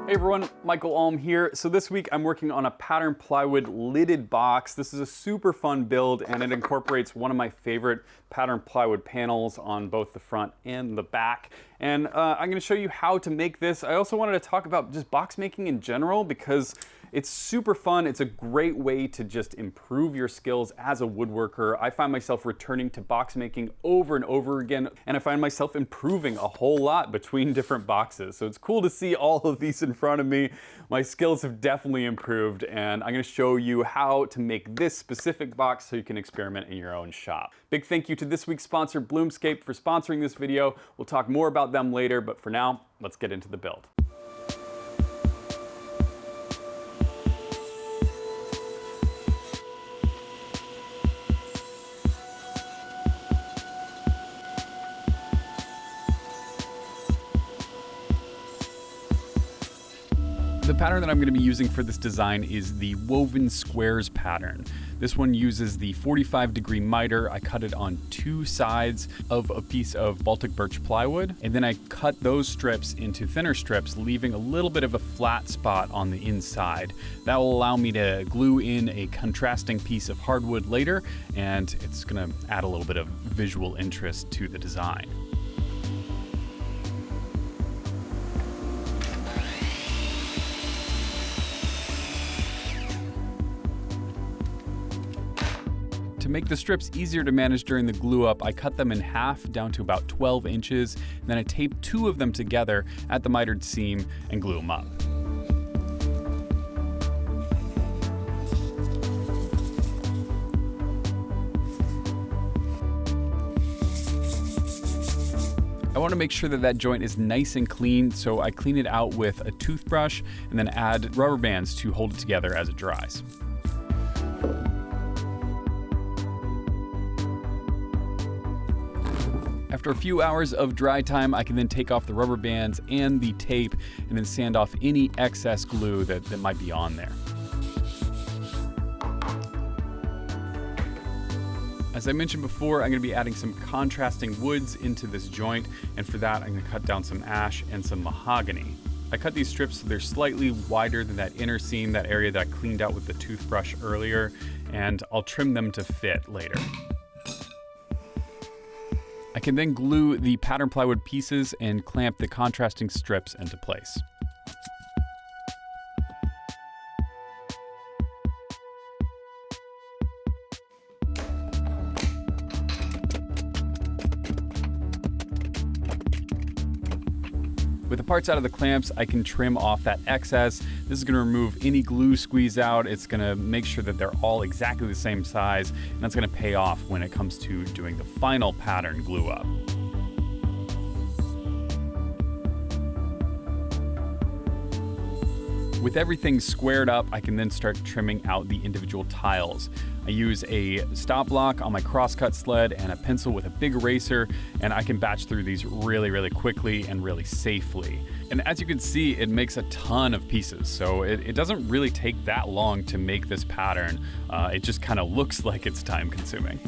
Hey everyone, Michael Alm here. So this week I'm working on a pattern plywood lidded box. This is a super fun build and it incorporates one of my favorite pattern plywood panels on both the front and the back. And I'm gonna show you how to make this. I also wanted to talk about just box making in general because it's super fun. It's a great way to just improve your skills as a woodworker. I find myself returning to box making over and over again, and I find myself improving a whole lot between different boxes. So it's cool to see all of these in front of me. My skills have definitely improved, and I'm gonna show you how to make this specific box so you can experiment in your own shop. Big thank you to this week's sponsor, Bloomscape, for sponsoring this video. We'll talk more about them later, but for now, let's get into the build. The pattern that I'm going to be using for this design is the woven squares pattern. This one uses the 45-degree miter. I cut it on two sides of a piece of Baltic birch plywood, and then I cut those strips into thinner strips, leaving a little bit of a flat spot on the inside. That will allow me to glue in a contrasting piece of hardwood later, and it's going to add a little bit of visual interest to the design. To make the strips easier to manage during the glue up, I cut them in half down to about 12 inches, and then I tape two of them together at the mitered seam and glue them up. I want to make sure that that joint is nice and clean, so I clean it out with a toothbrush and then add rubber bands to hold it together as it dries. After a few hours of dry time, I can then take off the rubber bands and the tape and then sand off any excess glue that might be on there. As I mentioned before, I'm going to be adding some contrasting woods into this joint, and for that I'm going to cut down some ash and some mahogany. I cut these strips so they're slightly wider than that inner seam, that area that I cleaned out with the toothbrush earlier, and I'll trim them to fit later. I can then glue the pattern plywood pieces and clamp the contrasting strips into place. With the parts out of the clamps, I can trim off that excess. This is going to remove any glue squeeze out. It's going to make sure that they're all exactly the same size, and that's going to pay off when it comes to doing the final pattern glue up. With everything squared up, I can then start trimming out the individual tiles. I use a stop block on my crosscut sled and a pencil with a big eraser, and I can batch through these really quickly and really safely. And as you can see, it makes a ton of pieces, so it doesn't really take that long to make this pattern. It just kind of looks like it's time consuming.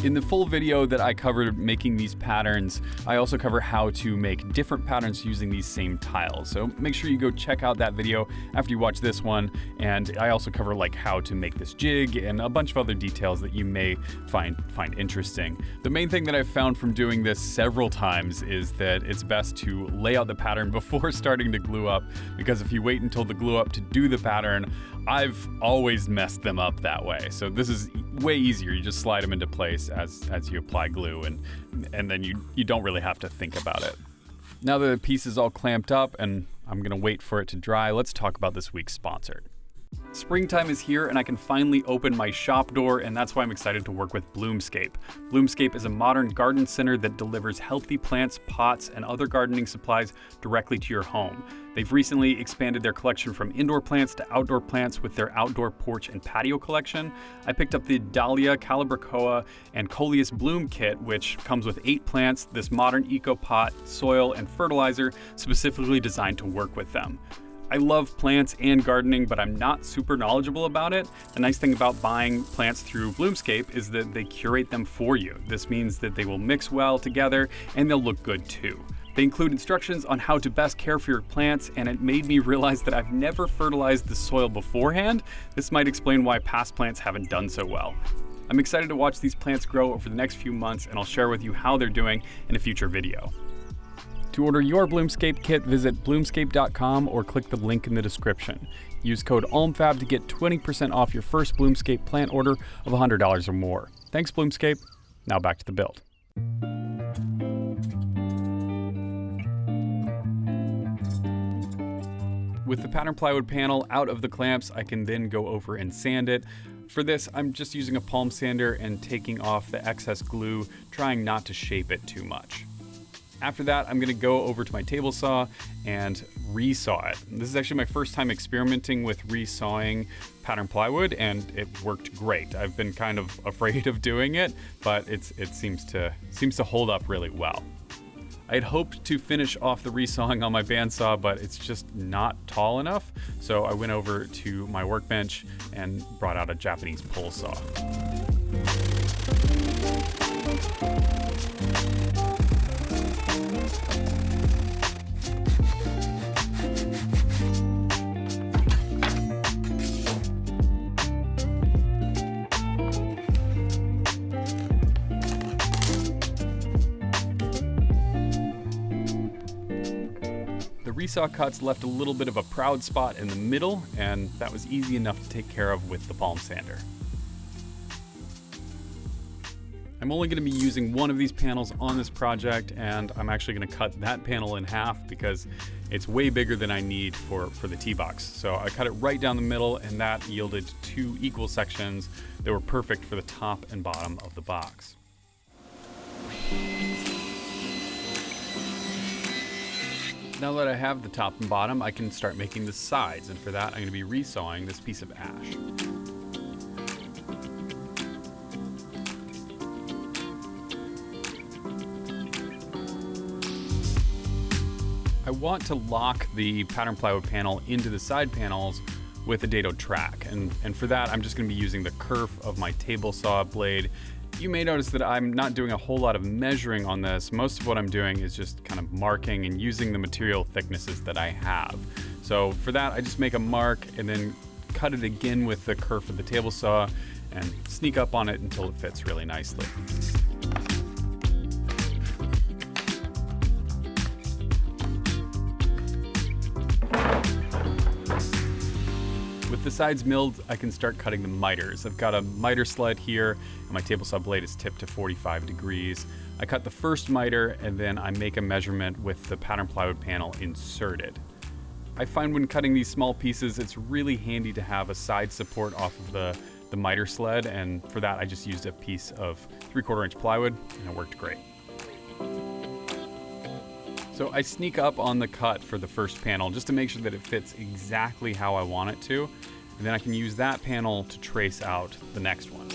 In the full video that I covered making these patterns, I also cover how to make different patterns using these same tiles. So make sure you go check out that video after you watch this one. And I also cover like how to make this jig and a bunch of other details that you may find interesting. The main thing that I've found from doing this several times is that it's best to lay out the pattern before starting to glue up, because if you wait until the glue up to do the pattern, I've always messed them up that way. So this is way easier. You just slide them into place as you apply glue, and then you don't really have to think about it. Now that the piece is all clamped up and I'm gonna wait for it to dry, let's talk about this week's sponsor. Springtime is here and I can finally open my shop door, and that's why I'm excited to work with Bloomscape. Bloomscape is a modern garden center that delivers healthy plants, pots, and other gardening supplies directly to your home. They've recently expanded their collection from indoor plants to outdoor plants with their outdoor porch and patio collection. I picked up the Dahlia, Calibrachoa, and Coleus Bloom kit, which comes with 8 plants, this modern eco pot, soil, and fertilizer specifically designed to work with them. I love plants and gardening, but I'm not super knowledgeable about it. The nice thing about buying plants through Bloomscape is that they curate them for you. This means that they will mix well together and they'll look good too. They include instructions on how to best care for your plants, and it made me realize that I've never fertilized the soil beforehand. This might explain why past plants haven't done so well. I'm excited to watch these plants grow over the next few months, and I'll share with you how they're doing in a future video. To order your Bloomscape kit, visit bloomscape.com or click the link in the description. Use code ALMFAB to get 20% off your first Bloomscape plant order of $100 or more. Thanks, Bloomscape. Now back to the build. With the pattern plywood panel out of the clamps, I can then go over and sand it. For this, I'm just using a palm sander and taking off the excess glue, trying not to shape it too much. After that, I'm gonna go over to my table saw and resaw it. This is actually my first time experimenting with resawing pattern plywood, and it worked great. I've been kind of afraid of doing it, but it seems to hold up really well. I had hoped to finish off the resawing on my bandsaw, but it's just not tall enough. So I went over to my workbench and brought out a Japanese pole saw. Resaw cuts left a little bit of a proud spot in the middle, and that was easy enough to take care of with the palm sander. I'm only going to be using one of these panels on this project, and I'm actually going to cut that panel in half because it's way bigger than I need for the tee box. So I cut it right down the middle, and that yielded 2 equal sections that were perfect for the top and bottom of the box. Now that I have the top and bottom, I can start making the sides, and for that I'm going to be resawing this piece of ash. I want to lock the pattern plywood panel into the side panels with a dado track, and for that I'm just going to be using the kerf of my table saw blade. You may notice that I'm not doing a whole lot of measuring on this. Most of what I'm doing is just kind of marking and using the material thicknesses that I have. So for that, I just make a mark and then cut it again with the kerf of the table saw and sneak up on it until it fits really nicely. With the sides milled, I can start cutting the miters. I've got a miter sled here, and my table saw blade is tipped to 45 degrees. I cut the first miter, and then I make a measurement with the pattern plywood panel inserted. I find when cutting these small pieces, it's really handy to have a side support off of the miter sled, and for that I just used a piece of 3/4 inch plywood, and it worked great. So I sneak up on the cut for the first panel just to make sure that it fits exactly how I want it to, and then I can use that panel to trace out the next one.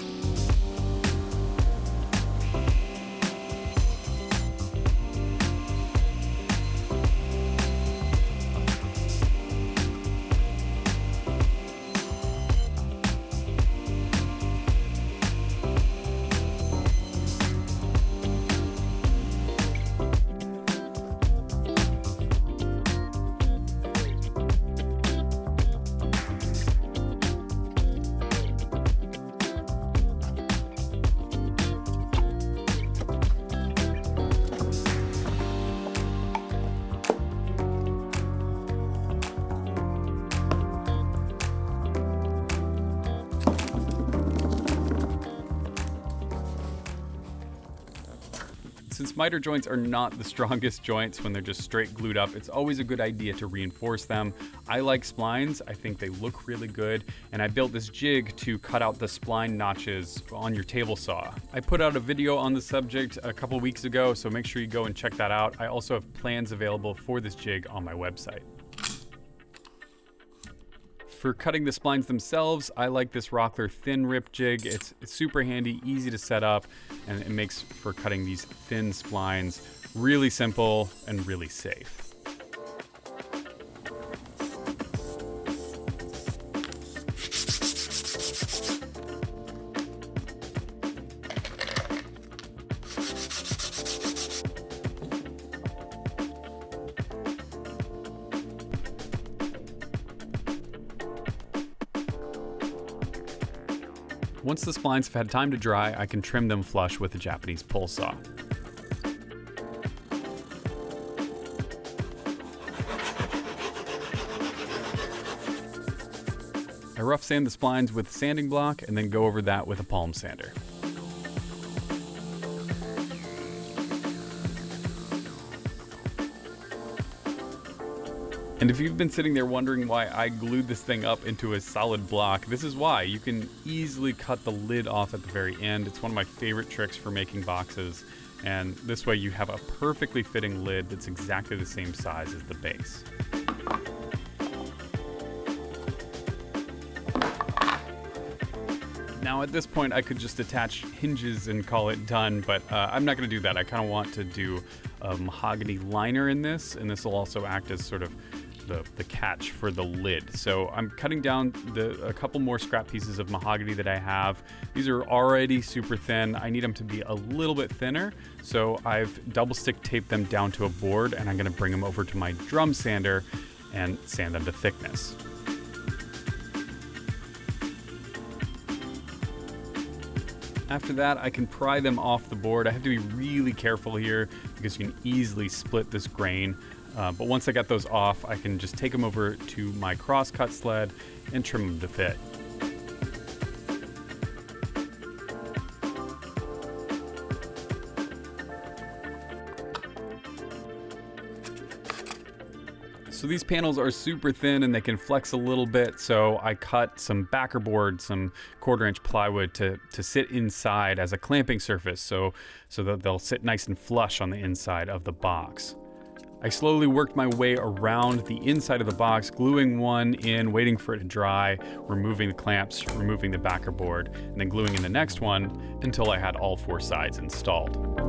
Since miter joints are not the strongest joints when they're just straight glued up, it's always a good idea to reinforce them. I like splines, I think they look really good, and I built this jig to cut out the spline notches on your table saw. I put out a video on the subject a couple weeks ago, so make sure you go and check that out. I also have plans available for this jig on my website. For cutting the splines themselves, I like this Rockler thin rip jig. It's super handy, easy to set up, and it makes for cutting these thin splines really simple and really safe. Once the splines have had time to dry, I can trim them flush with a Japanese pole saw. I rough sand the splines with a sanding block and then go over that with a palm sander. And if you've been sitting there wondering why I glued this thing up into a solid block, this is why. You can easily cut the lid off at the very end. It's one of my favorite tricks for making boxes. And this way you have a perfectly fitting lid that's exactly the same size as the base. Now at this point I could just attach hinges and call it done, but I'm not going to do that. I kind of want to do a mahogany liner in this, and this will also act as sort of the catch for the lid. So I'm cutting down a couple more scrap pieces of mahogany that I have. These are already super thin. I need them to be a little bit thinner, so I've double stick taped them down to a board, and I'm going to bring them over to my drum sander and sand them to thickness. After that, I can pry them off the board. I have to be really careful here because you can easily split this grain. But once I got those off, I can just take them over to my crosscut sled and trim them to fit. So these panels are super thin and they can flex a little bit, so I cut some backer board, some 1/4-inch plywood to sit inside as a clamping surface so that they'll sit nice and flush on the inside of the box. I slowly worked my way around the inside of the box, gluing one in, waiting for it to dry, removing the clamps, removing the backer board, and then gluing in the next one until I had all 4 sides installed.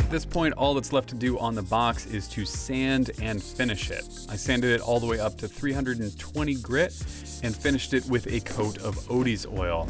At this point, all that's left to do on the box is to sand and finish it. I sanded it all the way up to 320 grit and finished it with a coat of Odie's oil.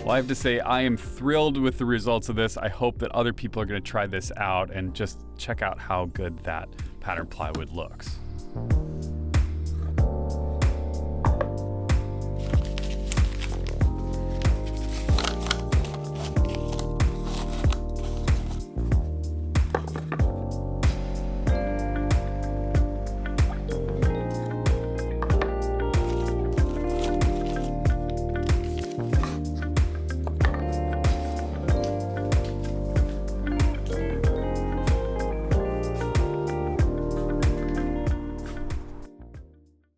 Well, I have to say, I am thrilled with the results of this. I hope that other people are going to try this out and just check out how good that pattern plywood looks.